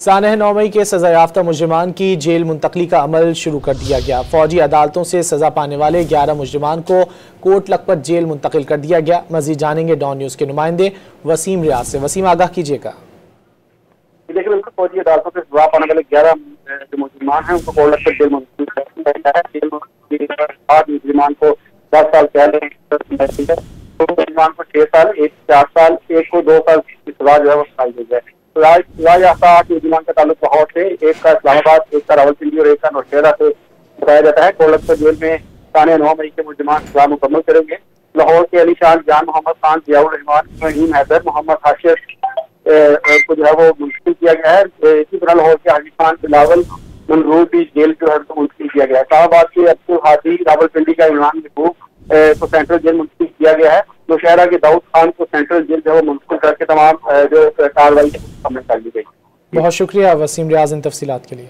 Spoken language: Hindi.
सानह 9 मई के सजा याफ्ता मुजरिमान की जेल मुंतकली का अमल शुरू कर दिया गया। फौजी अदालतों से सजा पाने वाले 11 मुजरिमान को कोट लखपत जेल मुंतकिल कर दिया गया। मजीद जानेंगे डॉन न्यूज के नुमाइंदे वसीम रियाज से। वसीम, आगाह कीजिएगा। देखिए, बिल्कुल फौजी अदालतों से सजा पाने वाले 11 जो मुजरिमान हैं उनको कोट लखपत जेल मुंतकिल कर दिया गया है। 8 मुजरिमान को 10 साल पहले, 2 मुजरिमान को 6 साल, एक 4 साल, एक को 2 साल की सजा जो है वो सुनाई गई है। सजा याफ्ता 8 मुजरिमान का ताल्लुक लाहौर से, एक का इस्लामाबाद, एक का रावलपिंडी और एक का नौशहरा से बताया जाता है। कोट लखपत जेल में सानह 9 मई के मुजरिमान सजा मुकम्मल करेंगे। लाहौर के अली शान, जान मोहम्मद खान, जियाउर रहमान, रहीम हैदर, मोहम्मद हाशिर को जो है वो मुंतकिल किया गया है। इसी तरह लाहौर के हाजी खान, बिलावल, मनरूर भी जेल जो है तो मुंतकिल किया गया है। इस्लामाबाद के अब्दुल हादी, रावलपिंडी का इमरान महबूब को सेंट्रल जेल मुंतकिल किया गया है। नौशहरा के दाऊद खान को सेंट्रल जेल जो है वो मुंतकिल करके तमाम जो कार्रवाई मुकम्मल कर दी गई। बहुत शुक्रिया वसीम रियाज इन तफसीलात के लिए।